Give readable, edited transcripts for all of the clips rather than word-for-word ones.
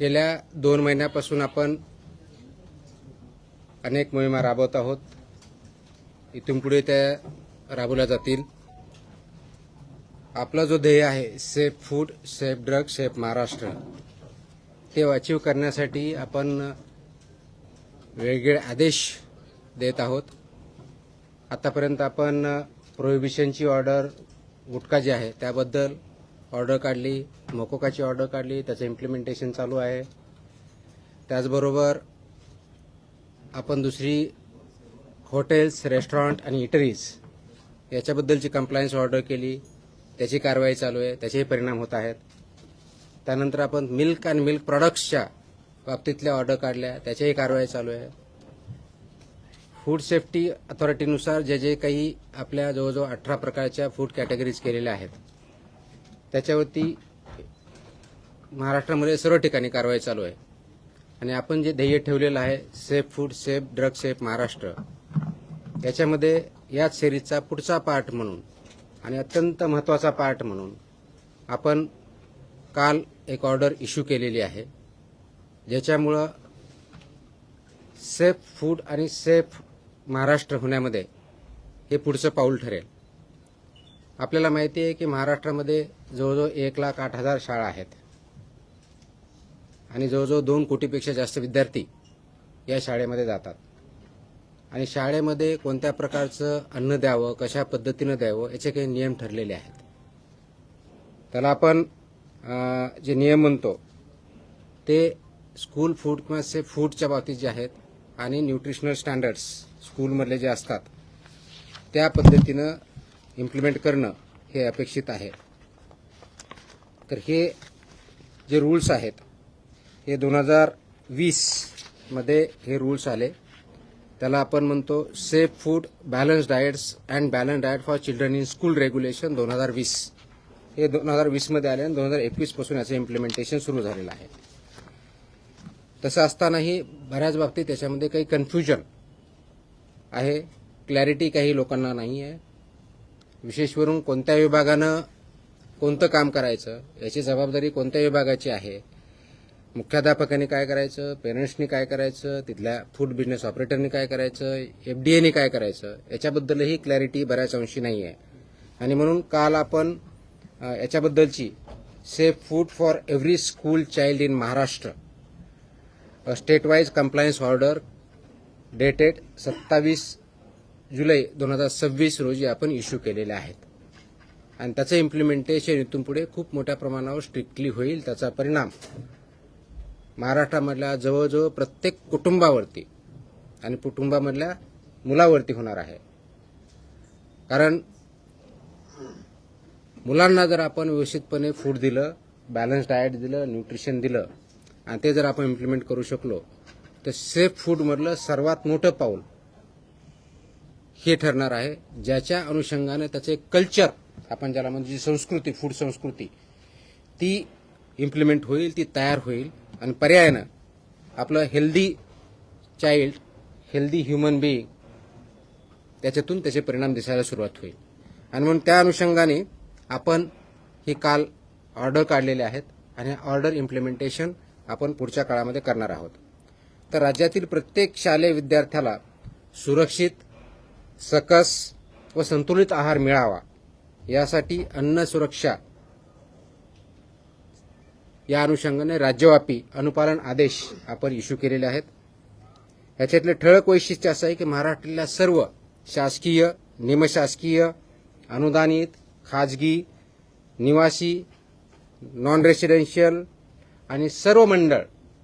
गेल्या 2 महिन्यापासून आपण अनेक मोहिमा राबवत आहोत. इथून पुढे त्या राबवल्या जातील. आपला जो ध्येय आहे safe food, safe drug, safe Maharashtra, ते अचीव करण्यासाठी आपण वेगवेगळे आदेश देत आहोत. आतापर्यंत आपण प्रोहिबिशनची ऑर्डर, गुटखा जे आहे त्याबद्दल ऑर्डर काढली, मोकोकाची ऑर्डर काढली, त्याचं इम्प्लिमेंटेशन चालू आहे. त्याचबरोबर आपण दुसरी हॉटेल्स, रेस्टॉरंट आणि इटरीज याच्याबद्दलची कंप्लायन्स ऑर्डर केली, त्याची कारवाई चालू आहे, त्याचेही परिणाम होत आहेत. त्यानंतर आपण मिल्क आणि मिल्क प्रॉडक्ट्सच्या बाबतीतल्या ऑर्डर काढल्या, त्याच्याही कारवाई चालू आहे. फूड सेफ्टी अथॉरिटीनुसार जे जे काही आपल्या जवळजवळ 18 प्रकारच्या फूड कॅटेगरीज केलेल्या आहेत, त्याच्यावरती महाराष्ट्रामध्ये सर्व ठिकाणी कारवाई चालू आहे. आणि आपण जे ध्येय ठेवलेलं आहे safe food, safe drug, safe Maharashtra, याच्यामध्ये याच सिरीजचा पुढचा पार्ट म्हणून आणि अत्यंत महत्त्वाचा पार्ट म्हणून आपण काल एक ऑर्डर इश्यू केलेली आहे, ज्याच्यामुळं सेफ फूड आणि सेफ महाराष्ट्र होण्यामध्ये हे पुढचं पाऊल ठरेल. आपल्याला माहिती आहे की महाराष्ट्रामध्ये जवळजवळ 1,08,000 शाळा आहेत आणि जवळजवळ 2 कोटीपेक्षा जास्त विद्यार्थी या शाळेमध्ये जातात. आणि शाळेमध्ये कोणत्या प्रकारचं अन्न द्यावं, कशा पद्धतीनं द्यावं, याचे काही नियम ठरलेले आहेत. त्याला आपण जे नियम म्हणतो ते स्कूल फूड किंवा सेफ फूडच्या बाबतीत जे आहेत आणि न्यूट्रिशनल स्टँडर्ड्स स्कूलमधले जे असतात त्या पद्धतीनं इम्प्लिमेंट करणं हे अपेक्षित आहे. तर हे जे रूल्स आहेत हे 2020 मध्ये हे रूल्स आले. त्याला आपण म्हणतो safe food, balance diets and balance diet for children in school regulation 2020. हे 2020 मध्ये आले आणि 2021 पासून याचं इम्प्लिमेंटेशन सुरू झालेलं आहे. तसं असतानाही बऱ्याच बाबतीत त्याच्यामध्ये काही कन्फ्युजन आहे, क्लॅरिटी काही लोकांना नाही आहे. विशेषवरून कोणत्या विभागानं कोणतं काम करायचं याची जबाबदारी कोणत्या विभागाची आहे, मुख्याध्यापकांनी काय करायचं, पेरेंट्सनी काय करायचं, तिथल्या फूड बिझनेस ऑपरेटरनी काय करायचं, FDAनी काय करायचं, याच्याबद्दलही क्लॅरिटी बऱ्याच अंशी नाही आहे. आणि म्हणून काल आपण याच्याबद्दलची safe food for every school child in Maharashtra state wise compliance order dated 27 जुलै 2026 रोजी आपण इश्यू केलेले आहेत. आणि त्याचं इम्प्लिमेंटेशन इथून पुढे खूप मोठ्या प्रमाणावर स्ट्रिक्टली होईल. त्याचा परिणाम महाराष्ट्रामधल्या जवळजवळ प्रत्येक कुटुंबावरती आणि कुटुंबामधल्या मुलावरती होणार आहे. कारण मुलांना जर आपण व्यवस्थितपणे फूड दिलं, बॅलन्स डाएट दिलं, न्यूट्रिशन दिलं आणि ते जर आपण इम्प्लिमेंट करू शकलो तर सेफ फूडमधलं सर्वात मोठं पाऊल हे ठरणार आहे, ज्याच्या अनुषंगाने त्याचे कल्चर, आपण ज्याला म्हणजे संस्कृती, फूड संस्कृती, ती इम्प्लिमेंट होईल, ती तयार होईल. आणि पर्यायानं आपलं healthy child, healthy human being, त्याच्यातून त्याचे परिणाम दिसायला सुरुवात होईल. आणि म्हणून त्या अनुषंगाने आपण हे काल ऑर्डर काढलेले आहेत आणि ऑर्डर इम्प्लिमेंटेशन आपण पुढच्या काळामध्ये करणार आहोत. तर राज्यातील प्रत्येक शालेय विद्यार्थ्याला सुरक्षित, सकस व संतुलित आहार मिळावा यासाठी अन्न सुरक्षा या अनुषंगाने राज्यव्यापी अनुपालन आदेश आपण इश्यू केलेले आहेत. याच्यातले ठळक वैशिष्ट्य असं आहे की महाराष्ट्रातल्या सर्व शासकीय, निमशासकीय, अनुदानित, खाजगी, निवासी, नॉन रेसिडेन्शियल आणि सर्व मंडळ,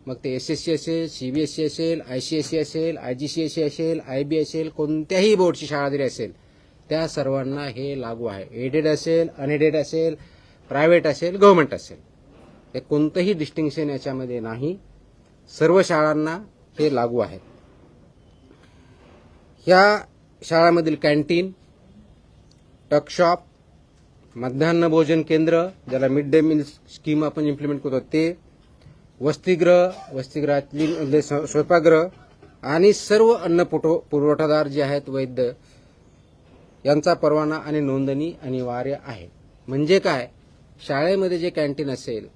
मग ते SSC असेल, CBSE असेल, ICSE असेल, IGCSE असेल, IB असेल, कोणत्याही बोर्डची शाळा जरी असेल त्या सर्वांना हे लागू आहे. एडेड असेल, अनएडेड असेल, प्रायव्हेट असेल, गव्हर्नमेंट असेल, हे कोणतंही डिस्टिंक्शन याच्यामध्ये नाही. सर्व शाळांना हे लागू आहे. ह्या शाळांमधील कॅन्टीन, टकशॉप, मध्यान्ह भोजन केंद्र, ज्याला मिड डे मील स्कीम आपण इम्प्लिमेंट करतो ते, वसतिगृह, वसतिगृहातली स्वयंपाकगृह आणि सर्व अन्न पुरवठादार जे आहेत, वैद्य, यांचा परवाना आणि नोंदणी अनिवार्य आहे. म्हणजे काय, शाळेमध्ये जे कॅन्टीन असेल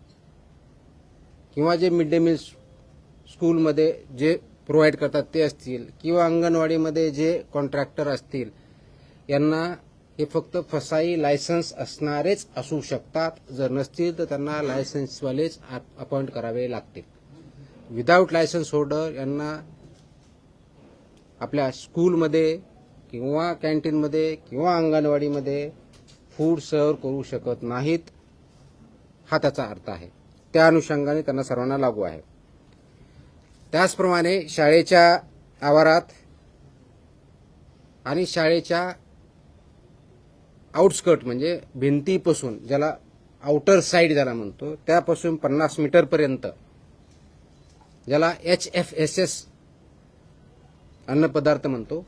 किंवा जे मिड डे मील स्कूलमध्ये जे प्रोव्हाइड करतात ते असतील किंवा अंगणवाडीमध्ये जे कॉन्ट्रॅक्टर असतील, यांना हे फक्त फसाई लायसन्स असणारेच असू शकतात. जर नसतील तर त्यांना लायसन्सवालेच अपॉइंट करावे लागतील. विदाऊट लायसन्स होल्डर यांना आपल्या स्कूलमध्ये किंवा कॅन्टीनमध्ये किंवा अंगणवाडीमध्ये फूड सर्व्ह करू शकत नाहीत, हा त्याचा अर्थ आहे. त्या अनुषंगाने त्यांना सर्वांना लागू आहे. त्याचप्रमाणे शाळेच्या आवारात आणि शाळेच्या आउटस्कर्ट म्हणजे भिंतीपासून, ज्याला आउटर साइड ज्याला म्हणतो, त्यापासून 50 मीटरपर्यंत, ज्याला HFSS अन्नपदार्थ म्हणतो,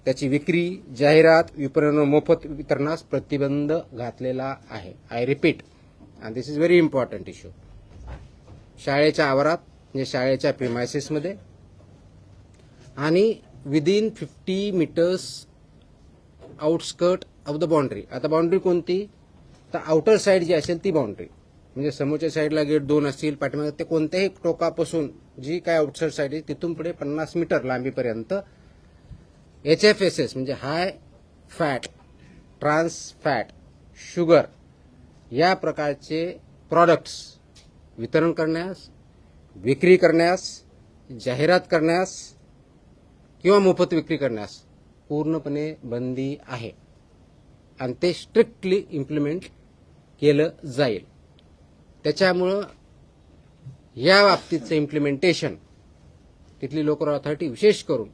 त्याची विक्री, जाहिरात, विपणन, मोफत वितरणास प्रतिबंध घातलेला आहे. I repeat, and this is very important issue. शाळेच्या आवारात म्हणजे शाळेच्या प्रिमायसेसमध्ये आणि within 50 meters outskirt of the boundary. आता बाउंड्री कोणती? तर आउटर साइड जी असेल ती बाउंड्री, म्हणजे समोरच्या साईडला गेट 2 असतील, पाठीमागे ते कोणत्याही टोकापासून जी काय आउटसाइड साईड आहे तिथून पुढे 50 मीटर लांबीपर्यंत HFSS म्हणजे high fat, trans fat, sugar या प्रकारचे प्रॉडक्ट्स वितरण करण्यास, विक्री करण्यास, जाहिरात करण्यास किंवा मोफत विक्री करण्यास पूर्णपणे बंदी आहे आणि ते स्ट्रिक्टली इम्प्लिमेंट केलं जाईल. त्याच्यामुळं या बाबतीचं इम्प्लिमेंटेशन तिथली लोकल अथॉरिटी, विशेष करून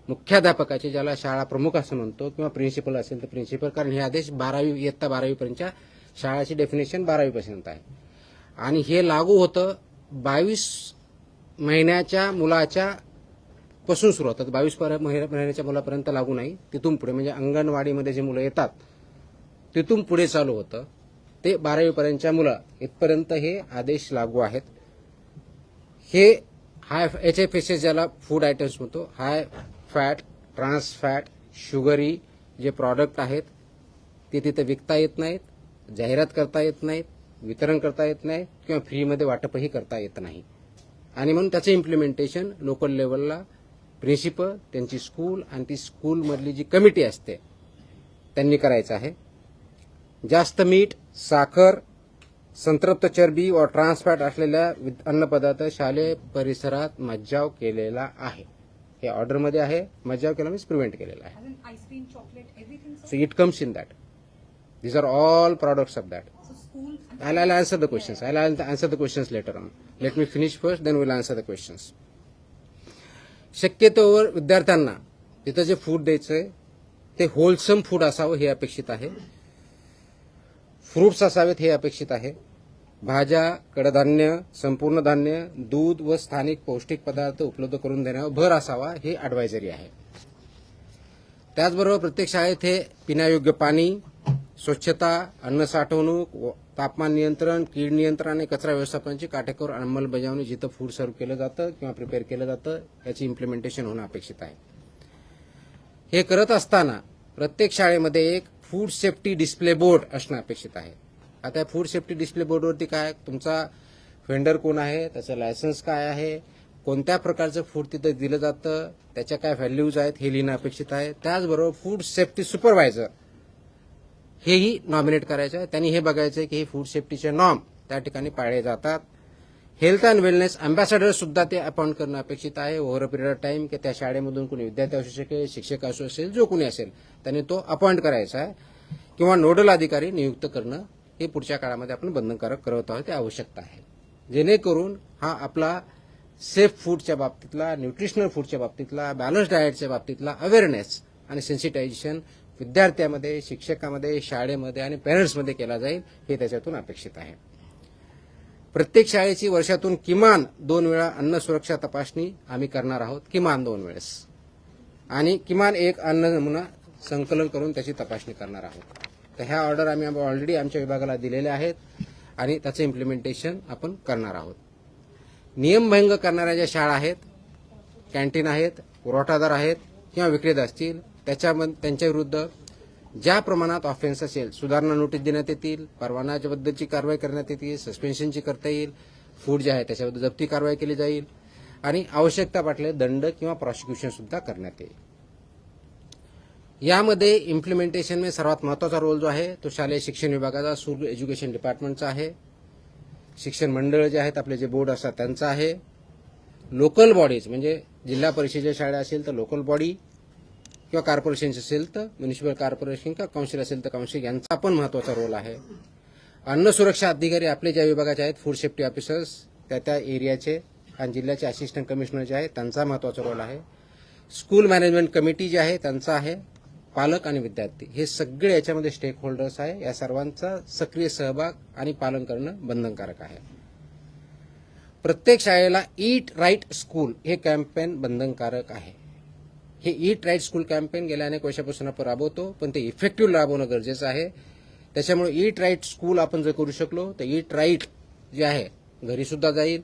मुख्याध्यापकाचे, ज्याला शाळा प्रमुख असं म्हणतो, किंवा प्रिन्सिपल असेल तर प्रिन्सिपल, कारण हे आदेश 12वी इयत्ता 12वी पर्यंतच्या शाळाची डेफिनेशन 12वी पर्यंत आहे आणि हे लागू होतं 22 महिन्याच्या मुलाच्या पासून सुरू होतात. 22 महिन्याच्या मुलापर्यंत लागू नाही, तिथून पुढे म्हणजे अंगणवाडीमध्ये जे मुलं येतात तिथून पुढे चालू होतं. ते 12वी पर्यंतच्या मुलं इथपर्यंत हे आदेश लागू आहेत. हे हाय HFSS ज्याला फूड आयटम्स म्हणतो, high fat, trans fat, sugary जे प्रॉडक्ट आहेत ते तिथे विकता येत नाहीत, जाहिरात करता येत नाहीत, वितरण करता येत नाही किंवा फ्रीमध्ये वाटपही करता येत नाही. आणि म्हणून त्याचं इम्प्लिमेंटेशन लोकल लेवलला प्रिन्सिपल, त्यांची स्कूल आणि ती स्कूलमधली जी कमिटी असते त्यांनी करायचं आहे. जास्त मीठ, साखर, संतृप्त चरबी व ट्रान्स फॅट असलेल्या अन्नपदार्थ शालेय परिसरात मज्जाव केलेला आहे. हे ऑर्डरमध्ये आहे. मज्जाव केला मीन्स प्रिव्हेंट केलेला आहे. Ice cream, chocolate, everything. So it comes in that. These are all products of that. So school. I'll answer the questions. I'll answer the questions later on. Let me finish first, then we'll answer the questions. शक्यतोवर विद्यार्थ्यांना तिथं जे food द्यायचंय ते wholesome food असावं हे अपेक्षित आहे. फ्रुट्स असावेत हे अपेक्षित आहे. भाज्या, कडधान्य, संपूर्ण धान्य, दूध व स्थानिक पौष्टिक पदार्थ उपलब्ध करून देण्यावर भर असावा हे ॲडवायझरी आहे. त्याचबरोबर प्रत्येक शाळेत हे पिण्यायोग्य पाणी, स्वच्छता, अन्न साठवणूक, तापमान नियंत्रण, कीड नियंत्रण आणि कचरा व्यवस्थापनाची काटेकोर अंमलबजावणी जिथं फूड सर्व्ह केलं जातं किंवा प्रिपेअर केलं जातं याची इम्प्लिमेंटेशन होणं अपेक्षित आहे. हे करत असताना प्रत्येक शाळेमध्ये एक फूड सेफ्टी डिस्प्ले बोर्ड असणं अपेक्षित आहे. आता फूड सेफ्टी डिस्प्ले बोर्डवरती काय, तुमचा व्हेंडर कोण आहे, त्याचं लायसन्स काय आहे, कोणत्या प्रकारचं फूड तिथं दिलं जातं, त्याच्या काय व्हॅल्यूज आहेत हे लिहिणं अपेक्षित आहे. त्याचबरोबर फूड सेफ्टी सुपरवायझर हेही नॉमिनेट करायचं आहे. त्यांनी हे बघायचं आहे की हे फूड सेफ्टीचे नॉर्म त्या ठिकाणी पाळले जातात. हेल्थ अँड वेलनेस अँबॅसेडर सुद्धा ते अपॉइंट करणं अपेक्षित आहे over a period of time, की त्या शाळेमधून कोणी विद्यार्थी असू शकेल, शिक्षक असू असेल, जो कोणी असेल त्यांनी तो अपॉइंट करायचा आहे किंवा नोडल अधिकारी नियुक्त करणं हे पुढच्या काळामध्ये आपण बंधनकारक करत आहोत, ते आवश्यकता आहे. जेणेकरून हा आपला सेफ फूडच्या बाबतीतला, न्यूट्रिशनल फूडच्या बाबतीतला, बॅलन्स डाएटच्या बाबतीतला अवेअरनेस आणि सेन्सिटायझेशन विद्यार्थ्यामध्ये, शिक्षकामध्ये, शाळेमध्ये आणि पॅरेंट्समध्ये केला जाईल हे त्याच्यातून अपेक्षित आहे. प्रत्येक शाळेची वर्षातून किमान 2 वेळा अन्न सुरक्षा तपासणी आम्ही करणार आहोत, किमान 2 वेळेस, आणि किमान एक अन्न नमुना संकलन करून त्याची तपासणी करणार आहोत. तर ह्या ऑर्डर आम्ही ऑलरेडी आमच्या विभागाला दिलेल्या आहेत आणि त्याचं इम्प्लिमेंटेशन आपण करणार आहोत. नियमभंग करणाऱ्या ज्या शाळा आहेत, कॅन्टीन आहेत, पुरवठादार आहेत किंवा विक्रेते असतील त्यांच्या विरुद्ध ज्या प्रमाणात ऑफेन्स असेल सुधारणा नोटीस देण्यात येतील, परवानाच्याबद्दलची कारवाई करण्यात येतील, सस्पेन्शनची करता येईल, फूड जे आहे त्याच्याबद्दल जप्ती कारवाई केली जाईल आणि आवश्यकता वाटले दंड किंवा प्रॉसिक्युशन सुद्धा करण्यात येईल. यामध्ये इम्प्लिमेंटेशन में सर्वात महत्त्वाचा रोल जो आहे तो शालेय शिक्षण विभागाचा, स्कूल एज्युकेशन डिपार्टमेंटचा आहे. शिक्षण मंडळ जे आहेत आपले जे बोर्ड असतात त्यांचा आहे. लोकल बॉडीज म्हणजे जिल्हा परिषदेच्या शाळा असेल तर लोकल बॉडी किंवा कॉर्पोरेशन असेल तर म्युनिसिपल कॉर्पोरेशन किंवा काउन्सिल असेल तर काउन्सिल यांचा पण महत्त्वाचा रोल आहे. अन्न सुरक्षा अधिकारी आपले ज्या विभागाचे आहेत, फूड सेफ्टी ऑफिसर्स त्या एरियाचे आणि जिल्ह्याचे असिस्टंट कमिशनर जे आहे त्यांचा महत्त्वाचा रोल आहे. स्कूल मॅनेजमेंट कमिटी जे आहे त्यांचा आहे. पालक आणि विद्यार्थी हे सगळे याच्यामध्ये स्टेक होल्डर्स आहे. या सर्वांचा सक्रिय सहभाग आणि पालन करणं बंधनकारक आहे. प्रत्येक शाळेला ईट राईट स्कूल हे कॅम्पेन बंधनकारक आहे. हे ईट राईट स्कूल कॅम्पेन गेल्या अनेक वर्षापासून आपण राबवतो, पण ते इफेक्टिव्ह राबवणं गरजेचं आहे. त्याच्यामुळे ईट राईट स्कूल आपण जर करू शकलो तर ईट राईट जे आहे घरी सुद्धा जाईल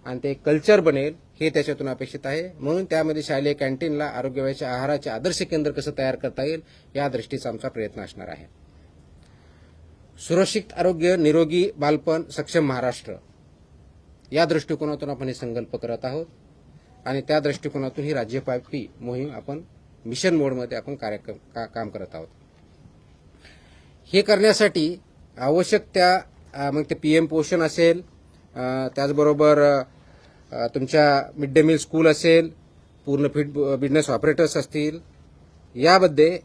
आणि ते कल्चर बनेल हे त्याच्यातून अपेक्षित आहे. म्हणून त्यामध्ये शालेय कॅन्टीनला आरोग्यवाच्या आहाराचे आदर्श केंद्र कसं तयार करता येईल या दृष्टीचा आमचा प्रयत्न असणार आहे. सुरक्षित आरोग्य, निरोगी बालपण, सक्षम महाराष्ट्र या दृष्टिकोनातून आपण हे संकल्प करत आहोत आणि त्या दृष्टिकोनातून ही राज्यव्यापी मोहीम आपण मिशन मोडमध्ये आपण काम करत आहोत. हे करण्यासाठी आवश्यक त्या मग ते पीएम पोषण असेल, त्याचबरोबर तुमच्या मिड डे मील स्कूल असेल, पूर्ण फीड बिझनेस ऑपरेटर्स असतील, यामध्ये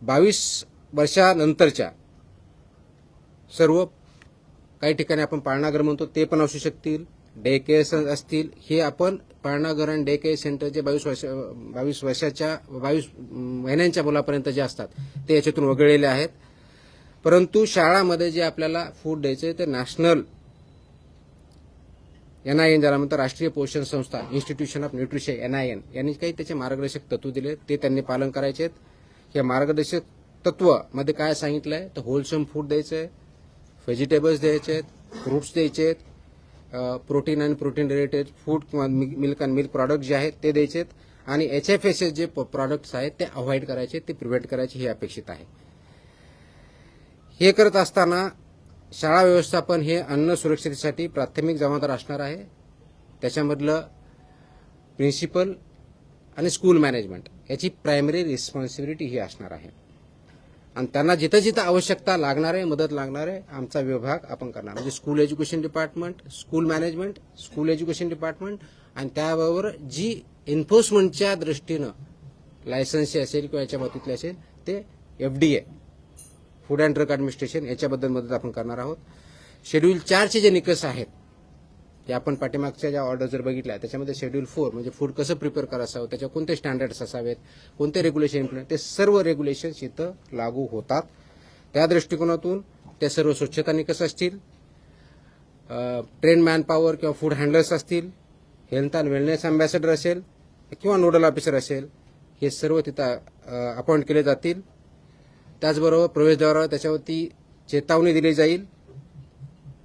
22 वर्षानंतरच्या सर्व काही ठिकाणी आपण पाळणाघर म्हणतो ते पण असू शकतील, डे केअर्स असतील. हे आपण पाळणाघर आणि डे केअर सेंटर जे 22 महिन्यांच्या मुलापर्यंत जे असतात ते याच्यातून वगळलेले आहेत. परंतु शाळामध्ये जे आपल्याला फूड द्यायचे ते नॅशनल NIN ज्याला म्हणतात राष्ट्रीय पोषण संस्था, इन्स्टिट्यूशन ऑफ न्यूट्रिशन NIN यांनी काही त्याचे मार्गदर्शक तत्व दिले ते त्यांनी पालन करायचे आहेत. या मार्गदर्शक तत्व मध्ये काय सांगितलंय तर होलसम फूड द्यायचंय, व्हेजिटेबल्स द्यायचे आहेत, फ्रुट्स द्यायचे आहेत, प्रोटीन आणि प्रोटीन रिलेटेड फूड किंवा मिल्क अँड मिल्क प्रॉडक्ट जे आहेत ते द्यायचे आहेत आणि HFSS जे प्रॉडक्ट्स आहेत ते अवॉइड करायचे, ते प्रिव्हेंट करायचे हे अपेक्षित आहे. हे करत असताना शाळा व्यवस्थापन हे अन्न सुरक्षिततेसाठी प्राथमिक जबाबदार असणार आहे. त्याच्यामधलं प्रिन्सिपल आणि स्कूल मॅनेजमेंट याची प्रायमरी रिस्पॉन्सिबिलिटी ही असणार आहे आणि त्यांना जिथं जिथं आवश्यकता लागणार आहे, मदत लागणार आहे, आमचा विभाग आपण करणार. म्हणजे school education department, school management, school education department आणि त्याबरोबर जी एन्फोर्समेंटच्या दृष्टीनं लायसन्सची असेल किंवा याच्या बाबतीतले असेल ते FDA food and drug administration याच्याबद्दल मदत आपण करणार आहोत. शेड्यूल 4चे जे निकष आहेत ते आपण पाठीमागच्या ज्या ऑर्डर जर बघितल्या त्याच्यामध्ये शेड्यूल 4 म्हणजे फूड कसं प्रिपेअर करायचं, त्याच्या कोणते स्टँडर्ड्स असावेत, कोणते रेग्युलेशन इम्प्लिमेंट, ते सर्व रेग्युलेशन्स इथं लागू होतात. त्या दृष्टिकोनातून ते सर्व स्वच्छता निकष असतील, ट्रेन मॅन पॉवर किंवा फूड हँडलर्स असतील, हेल्थ अँड वेलनेस अँबॅसेडर असेल किंवा नोडल ऑफिसर असेल, हे सर्व तिथं अपॉइंट केले जातील. त्याचबरोबर प्रवेशद्वारावर त्याच्यावरती चेतावणी दिली जाईल.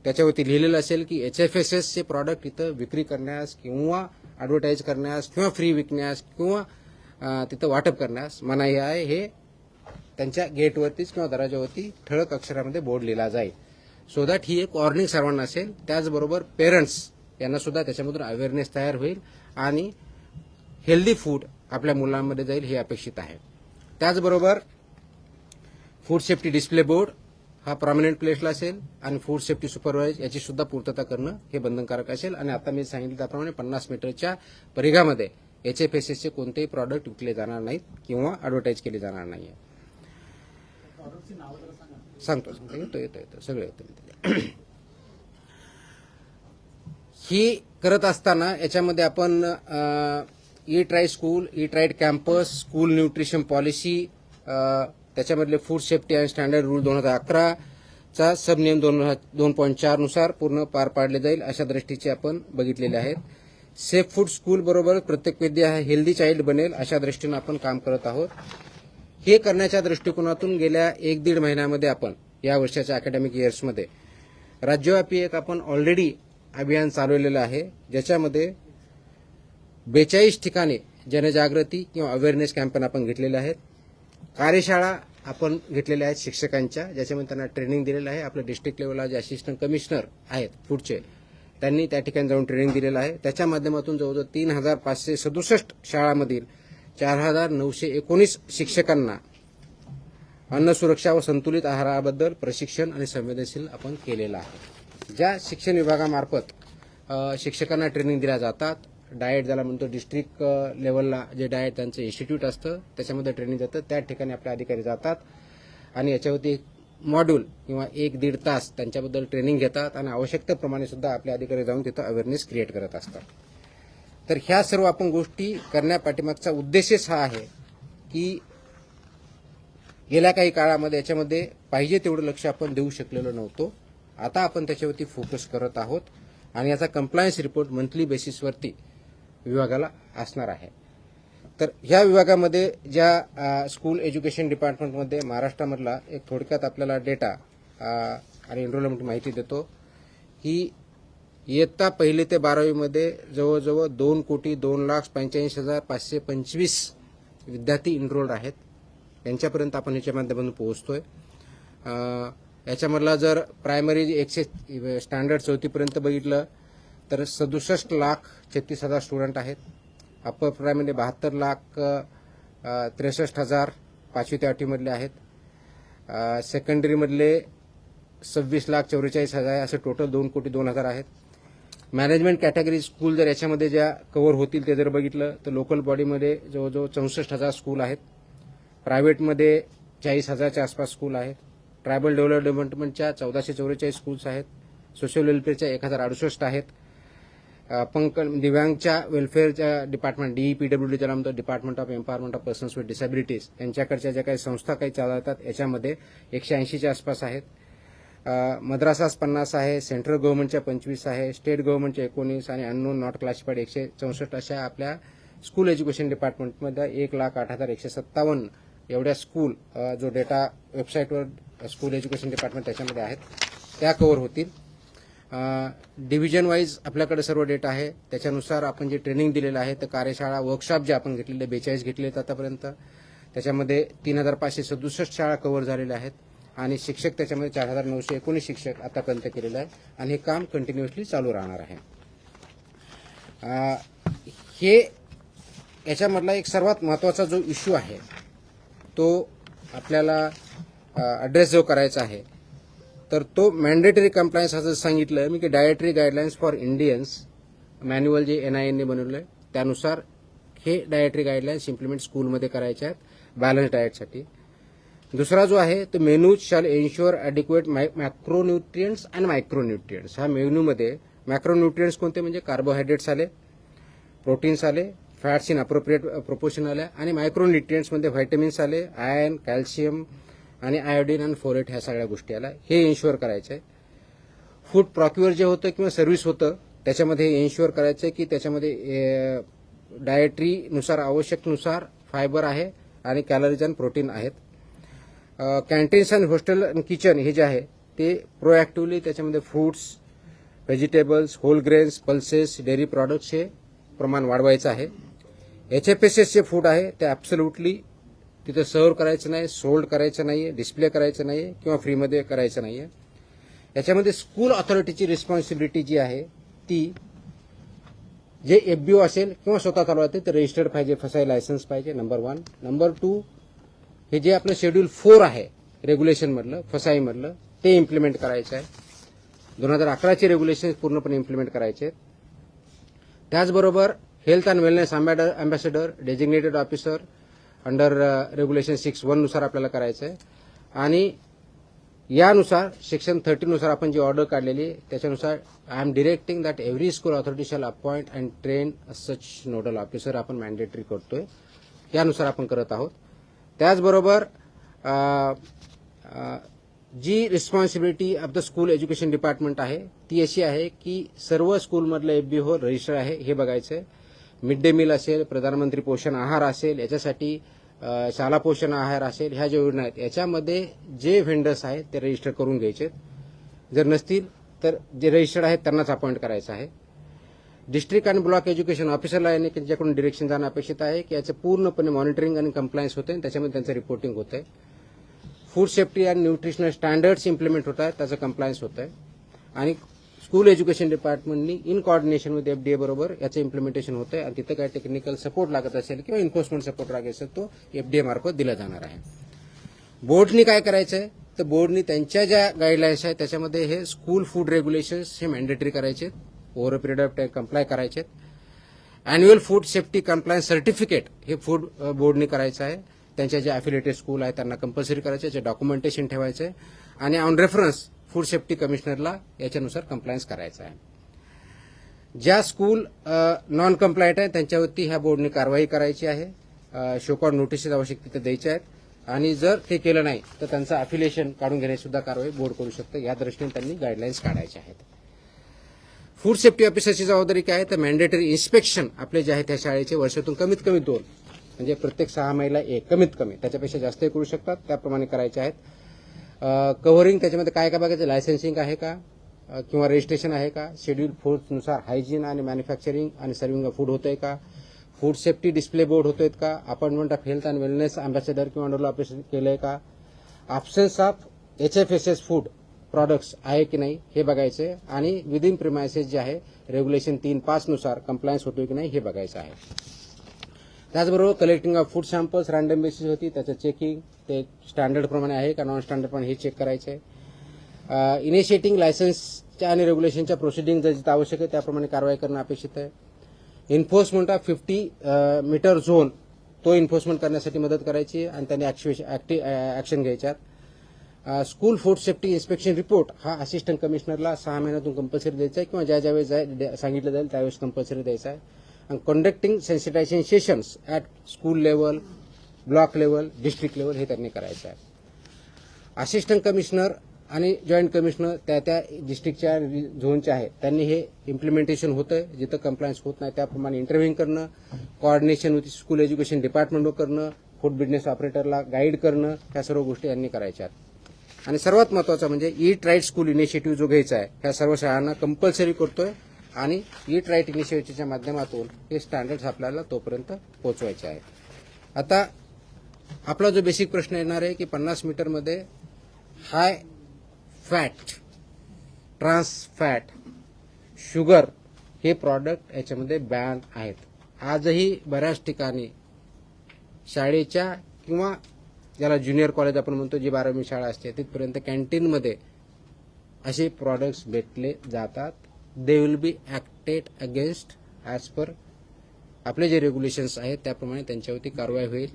त्याच्यावरती लिहिलेलं असेल की HFSS चे प्रॉडक्ट इथं विक्री करण्यास किंवा ॲडव्हर्टाईज करण्यास किंवा फ्री विकण्यास किंवा तिथं वाटप करण्यास मनाई आहे. हे त्यांच्या गेटवरतीच किंवा दरवाजावरती ठळक अक्षरामध्ये बोर्ड लिहिला जाईल. सो दॅट ही एक वॉर्निंग सर्वांना असेल. त्याचबरोबर पेरेंट्स यांना सुद्धा त्याच्यामधून अवेअरनेस तयार होईल आणि हेल्दी फूड आपल्या मुलांमध्ये जाईल हे अपेक्षित आहे. त्याचबरोबर फूड सेफ्टी डिस्प्ले बोर्ड हा प्रॉमिनंट प्लेसला असेल आणि फूड सेफ्टी सुपरवाइज याची सुद्धा पूर्तता करणं हे बंधनकारक असेल. आणि आता मी सांगितलं त्याप्रमाणे 50 मीटरच्या परिघामध्ये HFSS चे कोणतेही प्रॉडक्ट विकले जाणार नाहीत किंवा ॲडव्हर्टाईज केले जाणार नाही. सांगतो येतो सगळं येतं. ही करत असताना याच्यामध्ये आपण eat right school, eat right campus, school nutrition policy, त्याच्यामधले food safety and standard rule 2011 चा सबनियम 2.4 नुसार पूर्ण पार पाडले जाईल अशा दृष्टीचे आपण बघितलेले आहेत. सेफ फूड स्कूल बरोबर प्रत्येक विद्या हेल्दी चाइल्ड बनेल अशा दृष्टीनं आपण काम करत आहोत. हे करण्याच्या दृष्टिकोनातून गेल्या 1-1.5 महिन्यामध्ये आपण या वर्षाच्या अकॅडमिक इयर्समध्ये राज्यव्यापी एक आपण ऑलरेडी अभियान चालवलेलं आहे, ज्याच्यामध्ये 42 ठिकाणी जनजागृती किंवा अवेअरनेस कॅम्पेन आपण घेतलेले आहेत. कार्यशाळा आपण घेतलेल्या आहेत शिक्षकांच्या, ज्याच्यामध्ये त्यांना ट्रेनिंग दिलेलं आहे. आपल्या डिस्ट्रिक्ट लेवलला जे असिस्टंट कमिशनर आहेत फूडचे, त्यांनी त्या ठिकाणी जाऊन ट्रेनिंग दिलेलं आहे. त्याच्या माध्यमातून जवळजवळ 3567 शाळांमधील 4919 शिक्षकांना अन्न सुरक्षा व संतुलित आहाराबद्दल प्रशिक्षण आणि संवेदनशील आपण केलेलं आहे. ज्या शिक्षण विभागामार्फत शिक्षकांना ट्रेनिंग दिल्या जातात, डाएट ज्याला म्हणतो डिस्ट्रिक्ट लेवलला जे डाएट त्यांचं इन्स्टिट्यूट असतं त्याच्यामध्ये ट्रेनिंग जातं, त्या ठिकाणी आपले अधिकारी जातात आणि याच्यावरती मॉड्यूल किंवा 1-1.5 तास त्यांच्याबद्दल ट्रेनिंग घेतात आणि आवश्यकतेप्रमाणे सुद्धा आपले अधिकारी जाऊन तिथं अवेअरनेस क्रिएट करत असतात. तर ह्या सर्व आपण गोष्टी करण्यापाठीमागचा उद्देशच हा आहे की गेल्या काही काळामध्ये याच्यामध्ये पाहिजे तेवढं लक्ष आपण देऊ शकलेलो नव्हतो. आता आपण त्याच्यावरती फोकस करत आहोत आणि याचा कंप्लायन्स रिपोर्ट मंथली बेसिसवरती विभागाला असणार आहे. तर ह्या विभागामध्ये ज्या स्कूल एज्युकेशन डिपार्टमेंटमध्ये महाराष्ट्रामधला एक थोडक्यात आपल्याला डेटा आणि एनरोलमेंट माहिती देतो की इयत्ता 1 ते 12वी मध्ये जवळजवळ 2,02,85,525 विद्यार्थी एनरोल्ड आहेत. यांच्यापर्यंत आपण याच्या माध्यमातून पोहोचतोय. याच्यामधला जर प्रायमरी 100 स्टँडर्ड 4थी पर्यंत बघितलं तर 67,36,000 स्टुडंट आहेत. अप्पर प्रायमरी 72,63,000 5वी ते 8वी मधले आहेत. सेकंडरीमधले 26,44,000 असे टोटल 2,02,00,000 आहेत. मॅनेजमेंट कॅटेगरी स्कूल जर याच्यामध्ये ज्या कव्हर होतील ते जर बघितलं तर लोकल बॉडीमध्ये जवळजवळ 64,000 स्कूल आहेत. प्रायव्हेटमध्ये 40,000च्या आसपास स्कूल आहेत. ट्रायबल डेव्हलपमेंटच्या 1444 स्कूल्स आहेत. सोशल वेलफेअरच्या 1,068 आहेत. दिव्यांगच्या वेलफेअरच्या डिपार्टमेंट DEPWD ज्याला म्हणतो department of empowerment of persons with disabilities यांच्याकडच्या ज्या काही संस्था काही चालवतात याच्यामध्ये 180च्या आसपास आहेत. मद्रासास 50 आहे. सेंट्रल गव्हर्नमेंटच्या 25 आहे. स्टेट गव्हर्नमेंटच्या 19 आणि अननोन नॉट क्लासिफाईड 164 अशा आपल्या स्कूल एज्युकेशन डिपार्टमेंटमध्ये 1,08,157 एवढ्या स्कूल जो डेटा वेबसाईटवर स्कूल एज्युकेशन डिपार्टमेंट त्याच्यामध्ये आहेत त्या कव्हर होतील. डिव्हिजन वाईज आपल्याकडे सर्व डेटा आहे. त्याच्यानुसार आपण जे ट्रेनिंग दिलेलं आहे तर कार्यशाळा वर्कशॉप जे आपण घेतलेले 42 घेतले आहेत आतापर्यंत, त्याच्यामध्ये 3,567 शाळा कव्हर झालेल्या आहेत आणि शिक्षक त्याच्यामध्ये 4,919 शिक्षक आतापर्यंत केलेले आहे आणि हे काम कंटिन्युअसली चालू राहणार आहे. हे याच्यामधला एक सर्वात महत्त्वाचा जो इश्यू आहे तो आपल्याला ॲड्रेस जो करायचा आहे तर तो मॅन्डेटरी कंप्लायन्स असं सांगितलं मी की dietary guidelines for Indians manual जे NIN बनवलं आहे त्यानुसार हे डायटरी गाईडलाईन्स इम्प्लिमेंट स्कूलमध्ये करायचे आहेत बॅलन्स डाएटसाठी. दुसरा जो आहे तो menus shall ensure adequate macronutrients and micronutrients. ह्या मेन्यूमध्ये मॅक्रोन्यूट्रियंट्स कोणते म्हणजे कार्बोहायड्रेट्स आले, प्रोटीन्स आले, फॅट्स इन अप्रोप्रिएट प्रोपोर्शन आल्या आणि मायक्रोन्यूट्रियंट्समध्ये व्हायटमिन्स आले, आयर्न, कॅल्शियम आणि आयोडीन आणि फोलेट ह्या सगळ्या गोष्टी आल्या. हे एन्श्युअर करायचं आहे. फूड प्रॉक्युअर जे होतं किंवा सर्व्हिस होतं त्याच्यामध्ये एन्श्युअर करायचं आहे की त्याच्यामध्ये डायटरीनुसार आवश्यकनुसार फायबर आहे आणि कॅलरीज आणि प्रोटीन आहेत. कॅन्टीन्स आणि हॉस्टेल आणि किचन हे जे आहे ते प्रोएक्टिव्हली त्याच्यामध्ये fruits, vegetables, whole grains, pulses, dairy products हे प्रमाण वाढवायचं आहे. HFSS जे फूड आहे ते ॲब्सोल्युटली तिथे सर्व्ह करायचं नाही, सोल्ड करायचं नाही, डिस्प्ले करायचं नाही किंवा फ्रीमध्ये करायचं नाही. याच्यामध्ये स्कूल ऑथॉरिटीची रिस्पॉन्सिबिलिटी जी आहे ती जे FBO असेल किंवा स्वतः चालवते ते रजिस्टर्ड पाहिजे, फसाई लायसन्स पाहिजे, नंबर 1. नंबर 2 हे जे आपलं शेड्यूल 4 आहे रेग्युलेशनमधलं फसाईमधलं ते इम्प्लिमेंट करायचं आहे. 2011चे रेग्युलेशन पूर्णपणे इम्प्लिमेंट करायचे आहेत. त्याचबरोबर health and wellness ambassador designated officer under regulation 6(1) नुसार आपल्याला करायचं आहे आणि यानुसार सेक्शन 30 नुसार आपण जी ऑर्डर काढलेली आहे त्याच्यानुसार I am directing that every school authority shall appoint and train such nodal officer आपण मॅन्डेटरी करतोय. यानुसार आपण करत आहोत. त्याचबरोबर जी responsibility of the school education department आहे ती अशी आहे की सर्व स्कूलमधलं FBO रजिस्टर आहे हे बघायचं आहे. मिड डे मील असेल, प्रधानमंत्री पोषण आहार असेल, याच्यासाठी शाळा पोषण आहार असेल, ह्या ज्या योजना आहेत याच्यामध्ये जे व्हेंडर्स आहेत ते रजिस्टर करून घ्यायचे. जर नसतील तर जे रजिस्टर्ड आहेत त्यांनाच अपॉइंट करायचं आहे. डिस्ट्रिक्ट आणि ब्लॉक एज्युकेशन ऑफिसरला याने त्यांच्याकडून डिरेक्शन जाणं अपेक्षित आहे की याचं पूर्णपणे मॉनिटरिंग आणि कंप्लायन्स होते आणि त्याच्यामध्ये त्यांचं रिपोर्टिंग होतं आहे. Food safety and nutritional standards implement होत आहेत, त्याचं कंप्लायन्स होत आहे आणि स्कूल एज्युकेशन डिपार्टमेंटनी इन कोऑर्डिनेशन विथ FDA बरोबर याचं इम्प्लिमेंटेशन होत आहे आणि तिथं काय टेक्निकल सपोर्ट लागत असेल किंवा एन्फोर्समेंट सपोर्ट लागत असेल तो FDA मार्फत दिला जाणार आहे. बोर्डनी काय करायचं आहे तर बोर्डनी त्यांच्या ज्या गाईडलाईन्स आहेत त्याच्यामध्ये हे स्कूल फूड रेग्युलेशन्स हे मॅन्डेटरी करायचे, over a period of time comply करायचे. Annual food safety compliance certificate हे फूड बोर्डने करायचं आहे. त्यांच्या जे अफिलिएटेड स्कूल आहेत त्यांना कंपल्सरी करायचे, जे डॉक्युमेंटेशन ठेवायचं आहे आणि ऑन रेफरन्स फूड सेफ्टी कमिशनरला याच्यानुसार कंप्लायन्स करायचं आहे. ज्या स्कूल नॉन कंप्लायंट आहे त्यांच्यावरती ह्या बोर्डने कारवाई करायची आहे. शोकॉड नोटिसेस आवश्यक तिथे द्यायच्या आहेत आणि जर ते केलं नाही तर त्यांचं अफिलिएशन काढून घेण्याची सुद्धा कारवाई बोर्ड करू शकतं. या दृष्टीने त्यांनी गाईडलाईन्स काढायचे आहेत. फूड सेफ्टी ऑफिसरची जबाबदारी काय आहे तर मॅन्डेटरी इन्स्पेक्शन आपले जे आहे त्या शाळेचे वर्षातून कमीत कमी 2 म्हणजे प्रत्येक 6 महिन्याला 1 कमीत कमी, त्याच्यापेक्षा जास्तही करू शकतात, त्याप्रमाणे करायचे आहेत. कव्हरिंग त्याच्यामध्ये काय काय बघायचं, लायसन्सिंग आहे का किंवा रजिस्ट्रेशन आहे का, शेड्यूल फूड्सनुसार हायजीन आणि मॅन्युफॅक्चरिंग आणि सर्व्हिंग ऑफ फूड होतंय का, फूड सेफ्टी डिस्प्ले बोर्ड होतोय का, appointment of health and wellness ambassador किंवा अंडरलॉ ऑपरेशन केलंय का, absence of HFSS food products आहे की नाही हे बघायचे आणि विदिन प्रिमायसेस जे आहे रेग्युलेशन 3.5 नुसार कंप्लायन्स होतोय की नाही हे बघायचं आहे. त्याचबरोबर collecting of food samples random basis होती, त्याचं चेकिंग ते स्टँडर्ड प्रमाणे आहे का नॉन स्टँडर्ड प्रमाणे हे चेक करायचं आहे. इनिशिएटिंग लायसन्सच्या आणि रेग्युलेशनच्या प्रोसिडिंग जर जिथं आवश्यक आहे त्याप्रमाणे कारवाई करणं अपेक्षित आहे. एन्फोर्समेंट ऑफ 50 मीटर झोन तो एन्फोर्समेंट करण्यासाठी मदत करायची आणि त्यांनी ऍक्शन घ्यायच्यात. School food safety inspection report हा असिस्टंट कमिशनरला 6 महिन्यातून कंपल्सरी द्यायचा आहे किंवा ज्या वेळेस सांगितलं जाईल त्यावेळेस कंपल्सरी द्यायचा आहे. आणि conducting sensitisation sessions at school level, block level, district level हे त्यांनी करायचं आहे. असिस्टंट कमिशनर आणि जॉईंट कमिशनर त्या डिस्ट्रिक्टच्या झोनच्या आहेत त्यांनी हे इम्प्लिमेंटेशन होतंय, जिथं कंप्लायन्स होत नाही त्याप्रमाणे इंटरव्ह्यू करणं, कोऑर्डिनेशन विथ स्कूल एज्युकेशन डिपार्टमेंटवर करणं, फूड बिझनेस ऑपरेटरला गाईड करणं, ह्या सर्व गोष्टी यांनी करायच्या आहेत. आणि सर्वात महत्त्वाचं म्हणजे ईट राईट स्कूल इनिशिएटिव्ह जो घ्यायचा आहे ह्या सर्व शाळांना कंपल्सरी करतोय आणि ईट राईट इनिशिएटिव्हच्या माध्यमातून हे स्टँडर्ड्स आपल्याला तोपर्यंत पोहोचवायचे आहेत. आता आपला जो बेसिक प्रश्न येणार आहे की 50 मीटरमध्ये high fat, trans fat, sugar हे प्रॉडक्ट याच्यामध्ये बॅन आहेत. आजही बऱ्याच ठिकाणी शाळेच्या किंवा ज्याला ज्युनियर कॉलेज आपण म्हणतो जी 12वी शाळा असते तिथपर्यंत कॅन्टीनमध्ये असे प्रॉडक्ट्स भेटले जातात. They will be acted against as per आपले जे रेग्युलेशन्स आहेत त्याप्रमाणे त्यांच्यावरती कारवाई होईल.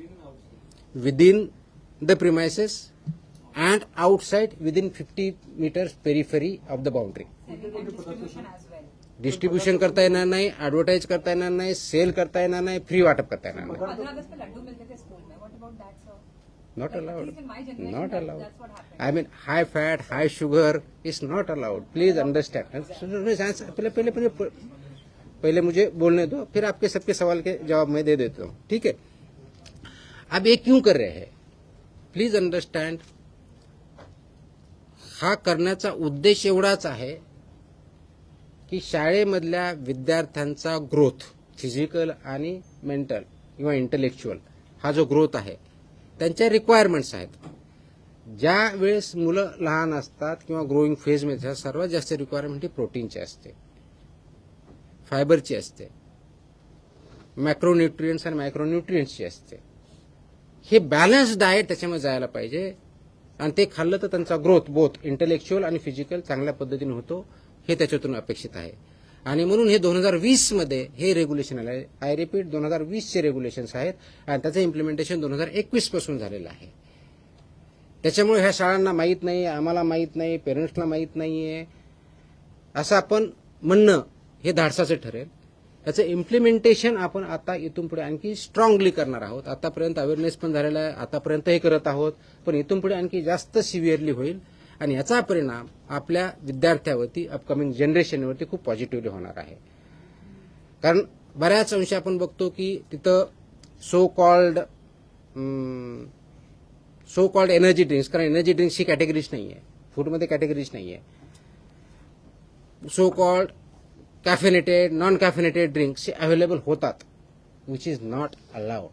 Within the premises and outside within 50 meters periphery of the boundary. Distribution करता येणार नाही, ॲडव्हर्टाईज करता येणार नाही, सेल करता येणार नाही, फ्री वाटप करता येणार नाही. Not allowed. Not allowed. I mean, high fat, high sugar is not allowed. Please understand. पहले मुझे बोलने दो, फिर आपके सबके सवाल के जवाब मैं दे देता हूँ, ठीक है. अब ये क्यों कर रहे हैं? Please understand. हा करण्याचा उद्देश एवढाच आहे की शाळेमधल्या विद्यार्थ्यांचा ग्रोथ, फिजिकल आणि मेंटल किंवा इंटेलेक्च्युअल हा जो ग्रोथ आहे त्यांच्या रिक्वायरमेंट्स आहेत. ज्या वेळेस मुलं लहान असतात किंवा ग्रोईंग फेजमध्ये सर्वात जास्त रिक्वायरमेंट ही प्रोटीनची असते, फायबरची असते, मॅक्रोन्यूट्रियन्ट्स आणि मायक्रोन्यूट्रियन्ट्सची असते. हे बॅलन्स डाएट त्याच्यामध्ये जायला पाहिजे आणि ते खाल्लं तर त्यांचा ग्रोथ बोथ इंटेलेक्च्युअल आणि फिजिकल चांगल्या पद्धतीने होतो हे त्याच्यातून अपेक्षित आहे. आणि म्हणून हे 2020 मध्ये हे रेग्युलेशन आलं आहे. आय रिपीट 2020चे रेग्युलेशन्स आहेत आणि त्याचं इम्प्लिमेंटेशन 2021 पासून झालेलं आहे. त्याच्यामुळे ह्या शाळांना माहीत नाही, आम्हाला माहीत नाही, पेरेंट्सला माहीत नाहीये असं आपण म्हणणं हे धाडसाचं ठरेल. याचं इम्प्लिमेंटेशन आपण आता इथून पुढे आणखी स्ट्रॉंगली करणार आहोत. आतापर्यंत अवेअरनेस पण झालेला आहे, आतापर्यंत हे करत आहोत, पण इथून पुढे आणखी जास्त सिव्हिअरली होईल आणि याचा परिणाम आपल्या विद्यार्थ्यावरती, अपकमिंग जनरेशनवरती खूप पॉझिटिव्हली होणार आहे. कारण बऱ्याच अंशी आपण बघतो की तिथं सो कॉल्ड एनर्जी ड्रिंक्स, कारण एनर्जी ड्रिंक्स ही कॅटेगरीज नाही आहे, फूडमध्ये कॅटेगरीज नाही आहे. So called caffeinated, non caffeinated drinks हे अवेलेबल होतात, which is not allowed.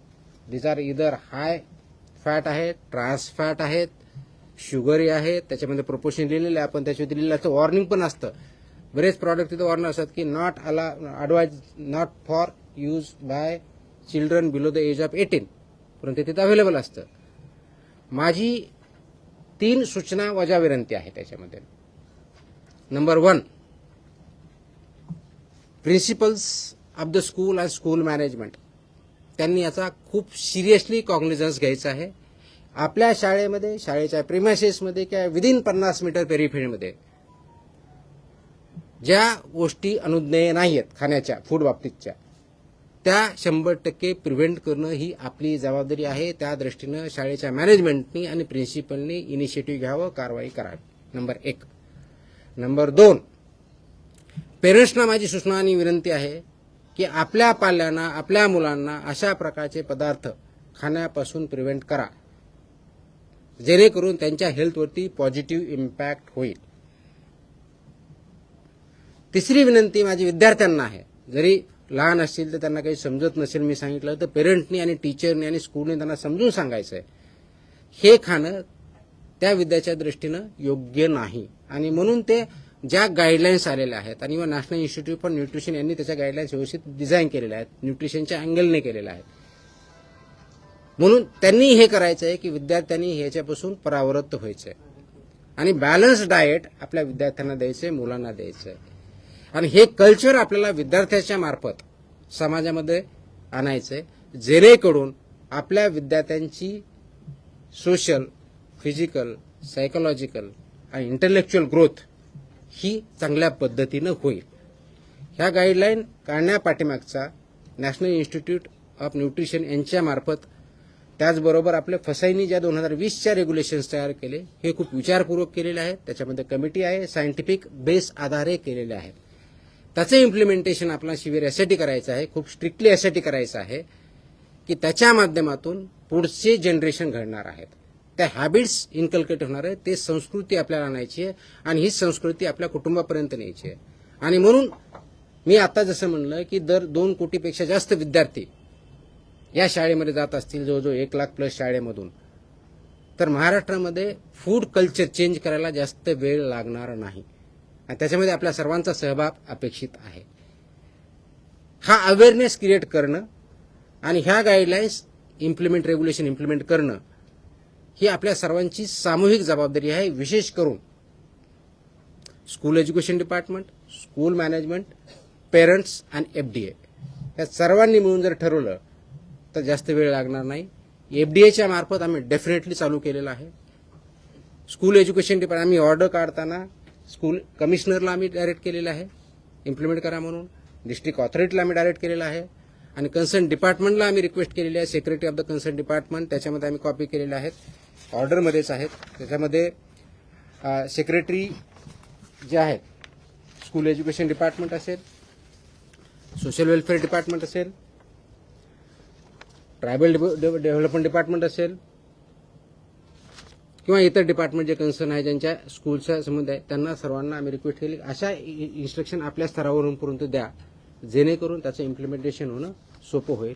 These are either high fat आहेत, ट्रान्स फॅट आहेत, शुगरही आहे, त्याच्यामध्ये प्रोपोर्शन लिहिलेलं आहे, पण त्याच्यावरती लिहिलेलं असतं, वॉर्निंग पण असतं. बरेच प्रॉडक्ट तिथं वॉर्निंग असतात की not advise not for use by children below the age of 18, परंतु तिथं अवेलेबल असतं. माझी 3 सूचना वजा विनंती आहे त्याच्यामध्ये. Number 1, principles of the school and school management त्यांनी याचा खूप सिरियसली कॉग्निझन्स घ्यायचा आहे. आपल्या शाळेमध्ये, शाळेच्या प्रिमायसेसमध्ये किंवा विदिन 50 मीटर पेरिफेरीमध्ये ज्या गोष्टी अनुज्ञेय नाही आहेत खाण्याच्या, फूड बाबतीतच्या, त्या 100% प्रिव्हेंट करणं ही आपली जबाबदारी आहे. त्या दृष्टीनं शाळेच्या मॅनेजमेंटनी आणि प्रिन्सिपलनी इनिशिएटिव्ह घ्यावं, कारवाई करावी. नंबर 1. नंबर 2, पेरेंट्सना माझी सूचना आणि विनंती आहे की आपल्या पाल्यांना, आपल्या मुलांना अशा प्रकारचे पदार्थ खाण्यापासून प्रिव्हेंट करा, जेणेकरून त्यांच्या हेल्थवरती पॉझिटिव्ह इम्पॅक्ट होईल. तिसरी विनंती माझी विद्यार्थ्यांना आहे. जरी लहान असतील तर त्यांना काही समजत नसेल, मी सांगितलं तर पेरेंटनी आणि टीचरनी आणि स्कूलने त्यांना समजून सांगायचं आहे हे खाणं त्या विद्याच्या दृष्टीनं योग्य नाही. आणि म्हणून ते ज्या गाईडलाईन्स आलेल्या आहेत आणि नॅशनल इन्स्टिट्यूट फॉर न्यूट्रिशन यांनी त्याच्या गाईडलाईन्स व्यवस्थित डिझाईन केलेल्या आहेत, न्यूट्रिशनच्या अँगलने केलेल्या आहेत. म्हणून त्यांनी हे करायचं आहे की विद्यार्थ्यांनी ह्याच्यापासून परावृत्त व्हायचं आहे आणि बॅलन्स डाएट आपल्या विद्यार्थ्यांना द्यायचं आहे, मुलांना द्यायचं आहे. आणि हे कल्चर आपल्याला विद्यार्थ्याच्या मार्फत समाजामध्ये आणायचं आहे, जेणेकरून आपल्या विद्यार्थ्यांची सोशल, फिजिकल, सायकोलॉजिकल आणि इंटेलेक्च्युअल ग्रोथ ही चांगल्या पद्धतीनं होईल. ह्या गाईडलाईन काढण्यापाठीमागचा नॅशनल इन्स्टिट्यूट ऑफ न्यूट्रिशन यांच्यामार्फत, त्याचबरोबर आपल्या फसाईनी ज्या 2020च्या रेग्युलेशन्स तयार केले हे खूप विचारपूर्वक केलेले आहेत. त्याच्यामध्ये कमिटी आहे, सायंटिफिक बेस आधारे केलेले आहेत. त्याचं इम्प्लिमेंटेशन आपल्याला शिविर यासाठी करायचं आहे, खूप स्ट्रिक्टली यासाठी करायचं आहे की त्याच्या माध्यमातून पुढचे जनरेशन घडणार आहेत, त्या हॅबिट्स इन्कल्केट होणार आहेत, ते संस्कृती आपल्याला आणायची आहे आणि ही संस्कृती आपल्या कुटुंबापर्यंत न्यायची आहे. आणि म्हणून मी आता जसं म्हणलं की दर 2 कोटीपेक्षा जास्त विद्यार्थी या शाळेमध्ये जात असतील, जवळजवळ 1 लाख प्लस शाळेमधून, तर महाराष्ट्रामध्ये फूड कल्चर चेंज करायला जास्त वेळ लागणार नाही आणि त्याच्यामध्ये आपल्या सर्वांचा सहभाग अपेक्षित आहे. हा अवेअरनेस क्रिएट करणं आणि ह्या गाईडलाईन्स रेग्युलेशन इम्प्लिमेंट करणं ही आपल्या सर्वांची सामूहिक जबाबदारी आहे. विशेष करून school education department, school management, parents आणि FDA या सर्वांनी मिळून जर ठरवलं तर जास्त वेळ लागणार नाही. FDAच्या मार्फत आम्ही डेफिनेटली चालू केलेलं आहे. स्कूल एज्युकेशन डिपार्टमेंट आम्ही ऑर्डर काढताना स्कूल कमिशनरला आम्ही डायरेक्ट केलेलं आहे इम्प्लिमेंट करा म्हणून, डिस्ट्रिक्ट ऑथॉरिटीला आम्ही डायरेक्ट केलेलं आहे आणि कन्सर्न डिपार्टमेंटला आम्ही रिक्वेस्ट केलेली आहे. Secretary of the concern department त्याच्यामध्ये आम्ही कॉपी केलेल्या आहेत, ऑर्डरमध्येच आहेत. त्याच्यामध्ये सेक्रेटरी जे आहेत, स्कूल एज्युकेशन डिपार्टमेंट असेल, सोशल वेलफेअर डिपार्टमेंट असेल, ट्रायबल डेव्हलपमेंट डिपार्टमेंट असेल किंवा इतर डिपार्टमेंट जे कन्सर्न आहे, ज्यांच्या स्कूलचा संबंध आहे, त्यांना सर्वांना आम्ही रिक्वेस्ट केली अशा इन्स्ट्रक्शन आपल्या स्तरावरून पर्यंत द्या, जेणेकरून त्याचं इम्प्लिमेंटेशन होणं सोपं होईल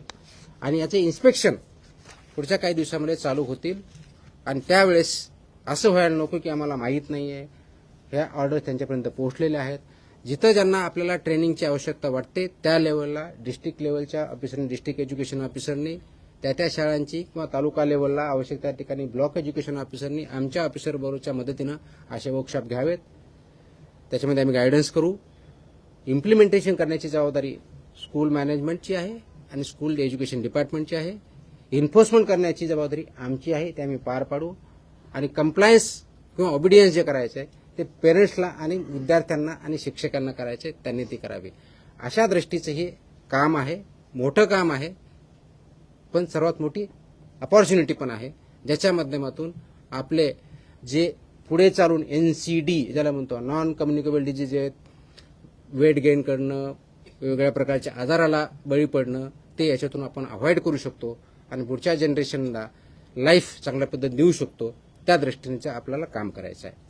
आणि याचे इन्स्पेक्शन पुढच्या काही दिवसामध्ये चालू होतील. आणि त्यावेळेस असं व्हायला नको की आम्हाला माहीत नाही आहे. ह्या ऑर्डर त्यांच्यापर्यंत पोहोचलेल्या आहेत. जिथं ज्यांना आपल्याला ट्रेनिंगची आवश्यकता वाटते त्या लेवलला डिस्ट्रिक्ट लेवलच्या ऑफिसरनी, डिस्ट्रिक्ट एज्युकेशन ऑफिसरनी, त्या शाळांची किंवा तालुका लेवलला आवश्यक त्या ठिकाणी ब्लॉक एज्युकेशन ऑफिसरनी आमच्या ऑफिसरबरोबरच्या मदतीनं असे वर्कशॉप घ्यावेत. त्याच्यामध्ये आम्ही गायडन्स करू. इम्प्लिमेंटेशन करण्याची जबाबदारी स्कूल मॅनेजमेंटची आहे आणि स्कूल एज्युकेशन डिपार्टमेंटची आहे. इन्फोर्समेंट करण्याची जबाबदारी आमची आहे, ते आम्ही पार पाडू. आणि कंप्लायन्स किंवा ऑबिडियन्स जे करायचं आहे ते पेरेंट्सला आणि विद्यार्थ्यांना आणि शिक्षकांना करायचे, त्यांनी ती करावी. अशा दृष्टीचं हे काम आहे, मोठं काम आहे, पण सर्वात मोठी अपॉर्च्युनिटी पण आहे, ज्याच्या माध्यमातून आपले जे पुढे चालून NCD ज्याला म्हणतो, नॉन कम्युनिकेबल डिजीज आहेत, वेट गेन करणं, वेगवेगळ्या प्रकारच्या आजाराला बळी पडणं, ते याच्यातून आपण अवॉइड करू शकतो आणि पुढच्या जनरेशनला लाईफ चांगल्या पद्धतीने देऊ शकतो. त्या दृष्टीने आपल्याला काम करायचं आहे.